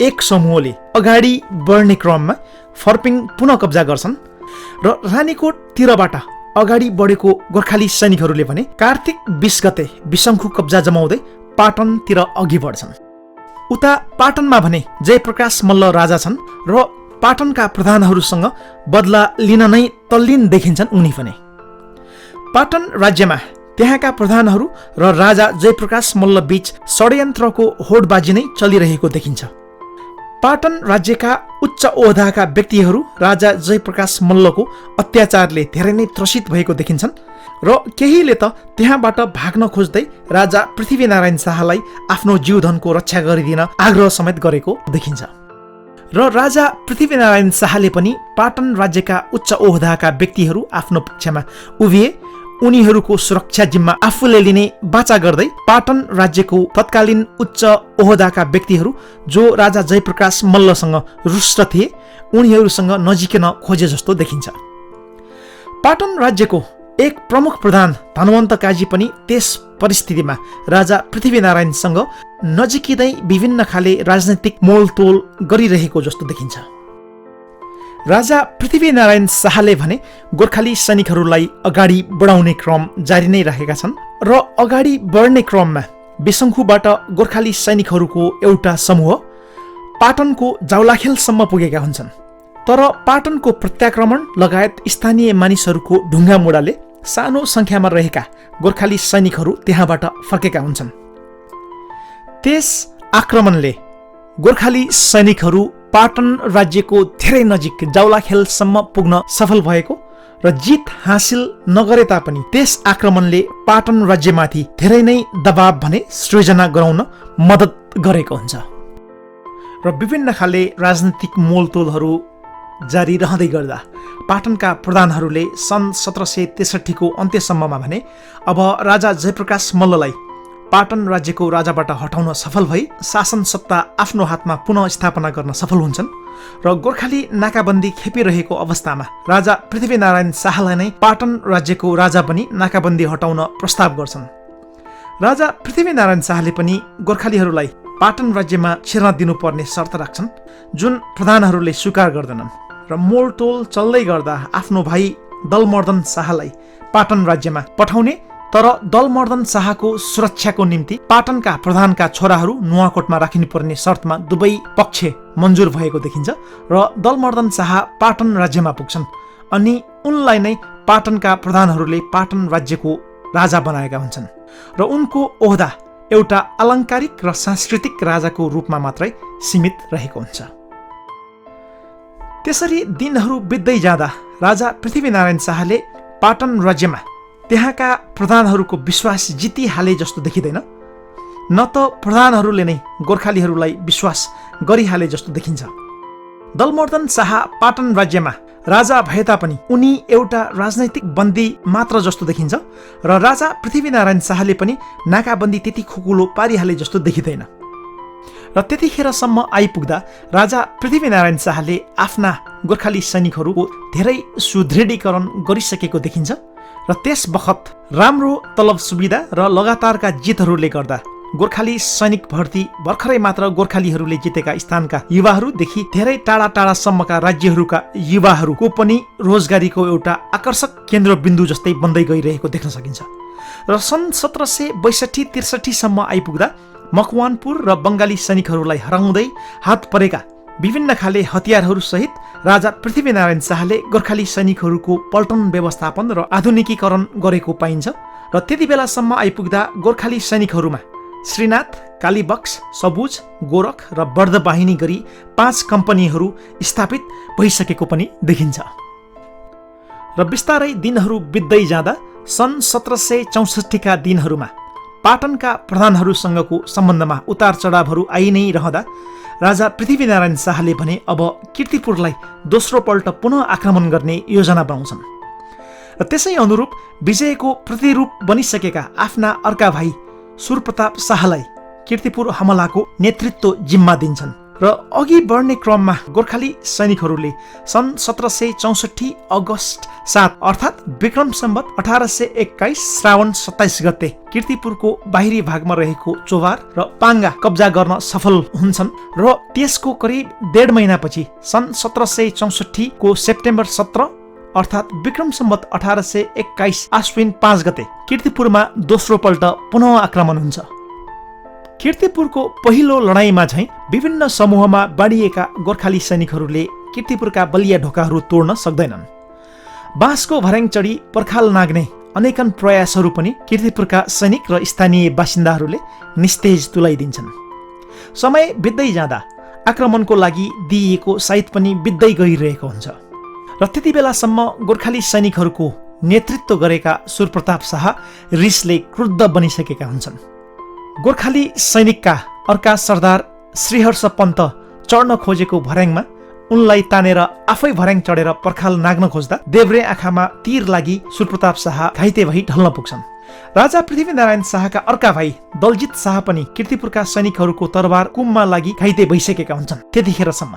एक समूहले अगाडि बढ्ने क्रममा फर्पिङ पुनः कब्जा गर्छन् र रानीकोटतिरबाट अगाडि बढेको गोर्खाली सैनिकहरूले भने कार्तिक 20 गते विशङ्खु कब्जा जमाउँदै पाटनतिर अघि बढ्छन्। उता पाटनमा भने जयप्रकाश मल्ल राजा छन् र पाटनका प्रधानहरूसँग बदला लिन नै तल्लीन देखिन्छन् उनी भने। पाटन राज्यमा त्यहाँका प्रधानहरू र राजा जयप्रकाश मल्ल बीच षड्यन्त्रको होडबाजी नै चलिरहेको देखिन्छ। पाटन राज्यका उच्च ओहदाका व्यक्तिहरू राजा जयप्रकाश मल्लको अत्याचारले धेरै नै त्रसित भएको देखिन्छन् र केहीले त त्यहाँबाट भाग्न खोज्दै राजा पृथ्वीनारायण शाहलाई आफ्नो जीवधनको रक्षा गरिदिन आग्रह समेत गरेको देखिन्छ। र राजा पृथ्वीनारायण शाहले पनि पाटन राज्यका उच्च ओहदाका व्यक्तिहरू आफ्नो पक्षमा उभिए उनीहरूको सुरक्षा जिम्मा आफूले लिने बाचा गर्दै पाटन राज्यको तत्कालीन उच्च ओहदाका व्यक्तिहरू जो राजा जयप्रकाश मल्लसँग रुष्ट थिए उनीहरूसँग नजिकिन खोजे जस्तो देखिन्छ। पाटन राज्यको एक प्रमुख प्रधान धनवन्त काजी पनि त्यस परिस्थितिमा राजा पृथ्वीनारायणसँग नजिकिँदै विभिन्न खाले राजनैतिक मोलतोल गरिरहेको जस्तो देखिन्छ। राजा पृथ्वीनारायण शाहले भने गोर्खाली सैनिकहरूलाई अगाडि बढाउने क्रम जारी नै राखेका छन् र अगाडि बढ्ने क्रममा विशङ्खुबाट गोर्खाली सैनिकहरूको एउटा समूह पाटनको जाउलाखेलसम्म पुगेका हुन्छन्। तर पाटनको प्रत्याक्रमण लगायत स्थानीय मानिसहरूको ढुङ्गा मुढाले सानो सङ्ख्यामा रहेका गोर्खाली सैनिकहरू त्यहाँबाट फर्केका हुन्छन्। त्यस आक्रमणले गोर्खाली सैनिकहरू पाटन राज्यको धेरै नजिक जाउलाखेलसम्म पुग्न सफल भएको र जित हासिल नगरे तापनि त्यस आक्रमणले पाटन राज्यमाथि धेरै नै दबाव भने सृजना गराउन मद्दत गरेको हुन्छ र विभिन्न खाले राजनीतिक मोलतोलहरू जारी रहँदै गर्दा पाटनका प्रधानहरूले सन् 1763 को अन्त्यसम्ममा भने अब राजा जयप्रकाश मल्ललाई पाटन राज्यको राजाबाट हटाउन सफल भई शासन सत्ता आफ्नो हातमा पुनः स्थापना गर्न सफल हुन्छन् र गोर्खाली नाकाबन्दी खेपिरहेको अवस्थामा राजा पृथ्वीनारायण शाहलाई नै पाटन राज्यको राजा पनि नाकाबन्दी हटाउन प्रस्ताव गर्छन्। राजा पृथ्वीनारायण शाहले पनि गोर्खालीहरूलाई पाटन राज्यमा छिर्न दिनुपर्ने शर्त राख्छन्, जुन प्रधानहरूले स्वीकार गर्दैनन् र मोलतोल चल्दै गर्दा आफ्नो भाइ दलमर्दन शाहलाई पाटन राज्यमा पठाउने तर दलमर्दन शाहको सुरक्षाको निम्ति पाटनका प्रधानका छोराहरू नुवाकोटमा राखिनुपर्ने शर्तमा दुवै पक्ष मन्जुर भएको देखिन्छ र दलमर्दन शाह पाटन राज्यमा पुग्छन् अनि उनलाई नै पाटनका प्रधानहरूले पाटन राज्यको राजा बनाएका हुन्छन् र उनको ओहदा एउटा अलङ्कारिक र सांस्कृतिक राजाको रूपमा मात्रै सीमित रहेको हुन्छ। त्यसरी दिनहरू बित्दै जाँदा राजा पृथ्वीनारायण शाहले पाटन राज्यमा त्यहाँका प्रधानहरूको विश्वास जितिहाले जस्तो देखिँदैन, न त प्रधानहरूले नै गोर्खालीहरूलाई विश्वास गरिहाले जस्तो देखिन्छ। दलमर्दन शाह पाटन राज्यमा राजा भए तापनि उनी एउटा राजनैतिक बन्दी मात्र जस्तो देखिन्छ र राजा पृथ्वीनारायण शाहले पनि नाकाबन्दी त्यति खुकुलो पारिहाले जस्तो देखिँदैन र त्यतिखेरसम्म आइपुग्दा राजा पृथ्वीनारायण शाहले आफ्ना गोर्खाली सैनिकहरूको धेरै सुदृढीकरण गरिसकेको देखिन्छ र त्यस बखत राम्रो तलब सुविधा र लगातारका जितहरूले गर्दा गोर्खाली सैनिक भर्ती भर्खरै मात्र गोर्खालीहरूले जितेका स्थानका युवाहरूदेखि धेरै टाढा टाढासम्मका राज्यहरूका युवाहरूको पनि रोजगारीको एउटा आकर्षक केन्द्रबिन्दु जस्तै बन्दै गइरहेको देख्न सकिन्छ र सन् 1762-63 सम्म आइपुग्दा मकवानपुर र बङ्गाली सैनिकहरूलाई हराउँदै हात परेका विभिन्न खाले हतियारहरू सहित राजा पृथ्वीनारायण शाहले गोर्खाली सैनिकहरूको पल्टन व्यवस्थापन र आधुनिकीकरण गरेको पाइन्छ र त्यति बेलासम्म आइपुग्दा गोर्खाली सैनिकहरूमा श्रीनाथ, कालीबक्स, सबुज, गोरख र बर्दबाहिनी गरी 5 कम्पनीहरू स्थापित भइसकेको पनि देखिन्छ र बिस्तारै दिनहरू बित्दै जाँदा सन् 1764 का दिनहरूमा पाटनका प्रधानहरूसँगको सम्बन्धमा उतार चढावहरू आई नै रहँदा राजा पृथ्वीनारायण शाहले भने अब कीर्तिपुरलाई दोस्रो पल्ट पुनः आक्रमण गर्ने योजना बनाउँछन् र त्यसै अनुरूप विजयको प्रतिरूप बनिसकेका आफ्ना अर्का भाइ सुरप्रताप शाहलाई कीर्तिपुर हमलाको नेतृत्व जिम्मा दिन्छन् र अघि बढ्ने क्रममा गोर्खाली सैनिकहरूले सन् 1764 अगस्त 7 अर्थात् विक्रम सम्वत 1821 श्रावण 27 गते कीर्तिपुरको बाहिरी भागमा रहेको चोभार र पाङ्गा कब्जा गर्न सफल हुन्छन् र त्यसको करिब 1.5 महिनापछि सन् 1764 को सेप्टेम्बर 17 अर्थात् विक्रम सम्वत 1821 आश्विन 5 गते कीर्तिपुरमा दोस्रो पल्ट पुनः आक्रमण हुन्छ। कीर्तिपुरको पहिलो लडाईँमा झैं विभिन्न समूहमा बाँडिएका गोर्खाली सैनिकहरूले कीर्तिपुरका बलिया ढोकाहरू तोड्न सक्दैनन्। बाँसको भर्याङ चढी पर्खाल नाग्ने अनेकन प्रयासहरू पनि कीर्तिपुरका सैनिक र स्थानीय बासिन्दाहरूले निस्तेज तुलाइदिन्छन्। समय बित्दै जाँदा आक्रमणको लागि दिइएको साइत पनि बित्दै गइरहेको हुन्छ र त्यति बेलासम्म गोर्खाली सैनिकहरूको नेतृत्व गरेका सुरप्रताप शाह रिसले क्रुद्ध बनिसकेका हुन्छन्। गोर्खाली सैनिकका अर्का सरदार श्रीहर्ष पन्त चढ्न खोजेको भर्याङमा उनलाई तानेर आफै भर्याङ चढेर पर्खाल नाग्न खोज्दा देब्रे आँखामा तीर लागि सुरप्रताप शाह घाइते भई ढल्न पुग्छन्। राजा पृथ्वीनारायण शाहका अर्का भाइ दलजित शाह पनि कीर्तिपुरका सैनिकहरूको तरबार कुममा लागि घाइते भइसकेका हुन्छन्। त्यतिखेरसम्म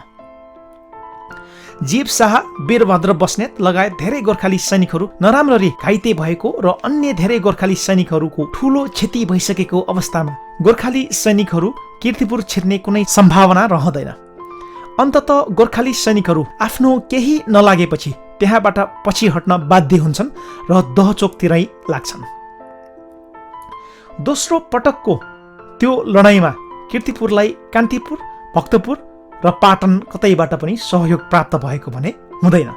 जीव शाह, वीरभद्र बस्नेत लगायत धेरै गोर्खाली सैनिकहरू नराम्ररी घाइते भएको र अन्य धेरै गोर्खाली सैनिकहरूको ठूलो क्षति भइसकेको अवस्थामा गोर्खाली सैनिकहरू कीर्तिपुर छिर्ने कुनै सम्भावना रहँदैन। अन्ततः गोर्खाली सैनिकहरू आफ्नो केही नलागेपछि त्यहाँबाट पछि हट्न बाध्य हुन्छन् र दहचोकतिरै लाग्छन्। दोस्रो पटकको त्यो लडाईँमा कीर्तिपुरलाई कान्तिपुर, भक्तपुर र पाटन कतैबाट पनि सहयोग प्राप्त भएको भने हुँदैन।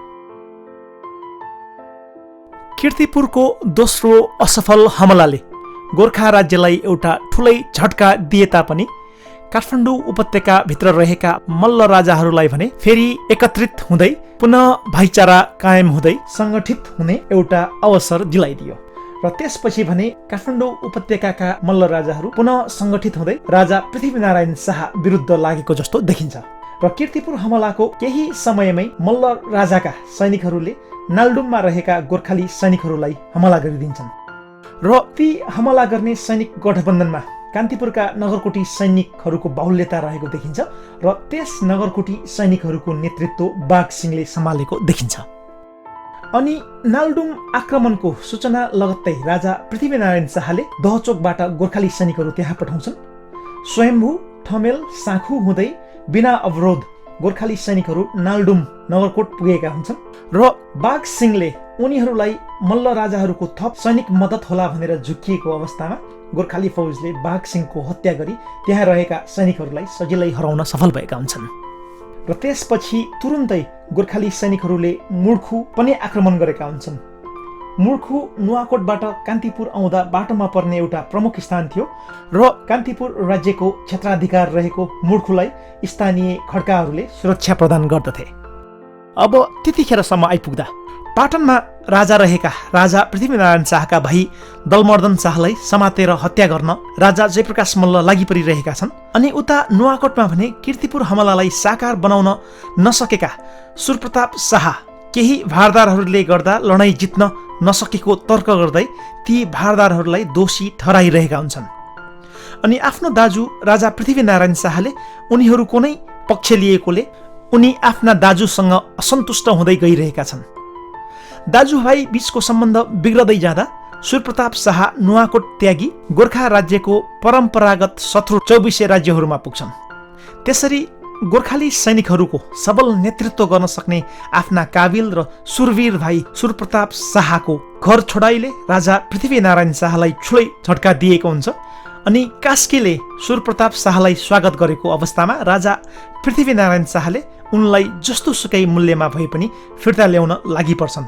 कीर्तिपुरको दोस्रो असफल हमलाले गोर्खा राज्यलाई एउटा ठुलै झट्का दिए तापनि काठमाडौँ उपत्यकाभित्र रहेका मल्ल राजाहरूलाई भने फेरि एकत्रित हुँदै पुनः भाइचारा कायम हुँदै सङ्गठित हुने एउटा अवसर दिलाइदियो र त्यसपछि भने काठमाडौँ उपत्यकाका मल्ल राजाहरू पुनः सङ्गठित हुँदै राजा पृथ्वीनारायण शाह विरुद्ध लागेको जस्तो देखिन्छ र कीर्तिपुर हमलाको केही समयमै मल्ल राजाका सैनिकहरूले नालडुममा रहेका गोर्खाली सैनिकहरूलाई हमला गरिदिन्छन् र ती हमला गर्ने सैनिक गठबन्धनमा कान्तिपुरका नगरकोटी सैनिकहरूको बाहुल्यता रहेको देखिन्छ र त्यस नगरकोटी सैनिकहरूको नेतृत्व बाघ सिंहले सम्हालेको देखिन्छ। अनि नालडुम आक्रमणको सूचना लगत्तै राजा पृथ्वीनारायण शाहले दहचोकबाट गोर्खाली सैनिकहरू त्यहाँ पठाउँछन्। स्वयम्भू ठमेल साँखु हुँदै बिना अवरोध गोर्खाली सैनिकहरू नालडुम नगरकोट पुगेका हुन्छन् र बाघ सिंहले उनीहरूलाई मल्ल राजाहरूको थप सैनिक मद्दत होला भनेर झुक्किएको अवस्थामा गोर्खाली फौजले बाघ सिंहको हत्या गरी त्यहाँ रहेका सैनिकहरूलाई सजिलै हराउन सफल भएका हुन्छन्। र त्यसपछि तुरुन्तै गोर्खाली सैनिकहरूले मुर्खु पनि आक्रमण गरेका हुन्छन्। मुर्खु नुवाकोटबाट कान्तिपुर आउँदा बाटोमा पर्ने एउटा प्रमुख स्थान थियो र कान्तिपुर राज्यको क्षेत्राधिकार रहेको मुर्खुलाई स्थानीय खड्काहरूले सुरक्षा प्रदान गर्दथे। अब त्यतिखेरसम्म आइपुग्दा पाटनमा राजा रहेका राजा पृथ्वीनारायण शाहका भाइ दलमर्दन शाहलाई समातेर हत्या गर्न राजा जयप्रकाश मल्ल लागि परिरहेका छन्। अनि उता नुवाकोटमा भने कीर्तिपुर हमलालाई साकार बनाउन नसकेका सुरप्रताप शाह केही भारदारहरूले गर्दा लडाईँ जित्न नसकेको तर्क गर्दै ती भारदारहरूलाई दोषी ठहराइरहेका हुन्छन्। अनि आफ्नो दाजु राजा पृथ्वीनारायण शाहले उनीहरूको नै पक्ष लिएकोले उनी आफ्ना दाजुसँग असन्तुष्ट हुँदै गइरहेका छन्। दाजुभाइ बीचको सम्बन्ध बिग्रदै जाँदा सुरप्रताप शाह नुवाकोट त्यागी गोर्खा राज्यको परम्परागत शत्रु 24 राज्यहरूमा पुग्छन्। त्यसरी गोर्खाली सैनिकहरूको सबल नेतृत्व गर्न सक्ने आफ्ना काबिल र सुरवीर भाइ सुरप्रताप शाहको घर छोडाइले राजा पृथ्वीनारायण शाहलाई ठुलै झट्का दिएको हुन्छ। अनि कास्कीले सुरप्रताप शाहलाई स्वागत गरेको अवस्थामा राजा पृथ्वीनारायण शाहले उनलाई जस्तो सुकै मूल्यमा भए पनि फिर्ता ल्याउन लागि पर्छन्।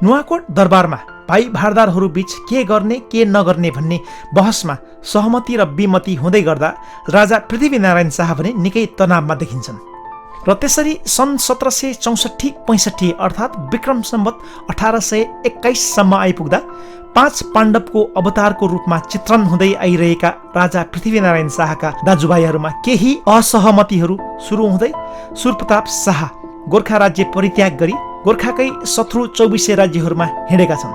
नुवाकोट दरबारमा भाइ भारदारहरू बीच के गर्ने के नगर्ने भन्ने बहसमा सहमति र विमति हुँदै गर्दा राजा पृथ्वीनारायण शाह भने निकै तनावमा देखिन्छन्। र त्यसरी सन् 1764-65 अर्थात् विक्रम सम्वत 1821 सम्म आइपुग्दा 5 पाण्डवको अवतारको रूपमा चित्रण हुँदै आइरहेका राजा पृथ्वीनारायण शाहका दाजुभाइहरूमा केही असहमतिहरू सुरु हुँदै सुरप्रताप शाह गोर्खा राज्य परित्याग गरी गोर्खाकै शत्रु 24 राज्यहरूमा हिँडेका छन्।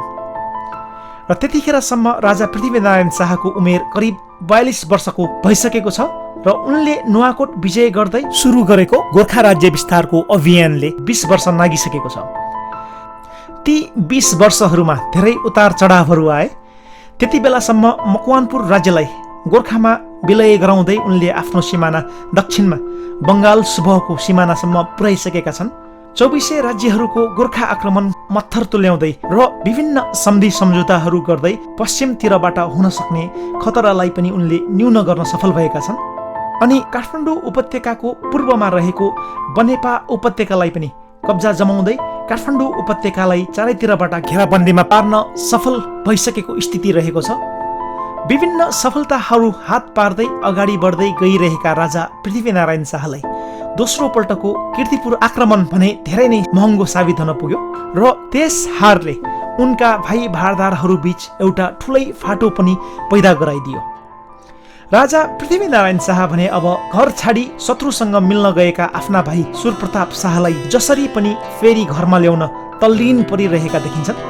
र त्यतिखेरसम्म राजा पृथ्वीनारायण शाहको उमेर करिब 42 वर्षको भइसकेको छ र उनले नुवाकोट विजय गर्दै सुरु गरेको गोर्खा राज्य विस्तारको अभियानले 20 वर्ष नागिसकेको छ। ती 20 वर्षहरूमा धेरै उतार चढावहरू आए। त्यति बेलासम्म मकवानपुर राज्यलाई गोर्खामा विलय गराउँदै उनले आफ्नो सिमाना दक्षिणमा बङ्गाल सुबहको सिमानासम्म पुर्याइसकेका छन्। 24 राज्यहरूको गोर्खा आक्रमण मत्थर तुल्याउँदै र विभिन्न सन्धि सम्झौताहरू गर्दै पश्चिमतिरबाट हुन सक्ने खतरालाई पनि उनले न्यून गर्न सफल भएका छन्। अनि काठमाडौँ उपत्यकाको पूर्वमा रहेको बनेपा उपत्यकालाई पनि कब्जा जमाउँदै काठमाडौँ उपत्यकालाई चारैतिरबाट घेराबन्दीमा पार्न सफल भइसकेको स्थिति रहेको छ। विभिन्न सफलताहरू हात पार्दै अगाडि बढ्दै गइरहेका राजा पृथ्वीनारायण शाहलाई दोस्रो पल्टको कीर्तिपुर आक्रमण भने धेरै नै महँगो साबित हुन पुग्यो र त्यस हारले उनका भाइ भारदारहरू बीच एउटा ठुलै फाटो पनि पैदा गराइदियो। राजा पृथ्वीनारायण शाह भने अब घर छाडी शत्रुसँग मिल्न गएका आफ्ना भाइ सुरप्रताप शाहलाई जसरी पनि फेरि घरमा ल्याउन तल्लीन परिरहेका देखिन्छन्।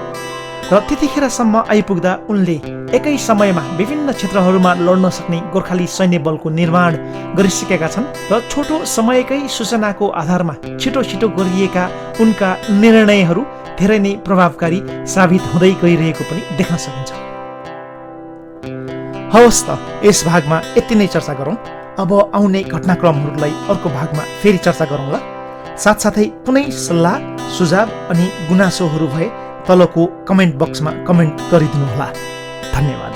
र त्यतिखेरसम्म आइपुग्दा उनले एकै समयमा विभिन्न क्षेत्रहरूमा लड्न सक्ने गोर्खाली सैन्य बलको निर्माण गरिसकेका छन् र छोटो समयकै सूचनाको आधारमा छिटो छिटो गरिएका उनका निर्णयहरू धेरै नै प्रभावकारी साबित हुँदै गइरहेको पनि देख्न सकिन्छ। हवस् त, यस भागमा यति नै चर्चा गरौँ। अब आउने घटनाक्रमहरूलाई अर्को भागमा फेरि चर्चा गरौँला। साथसाथै कुनै सल्लाह सुझाव अनि गुनासोहरू भए तलको कमेन्ट बक्समा कमेन्ट गरिदिनुहोला। धन्यवाद।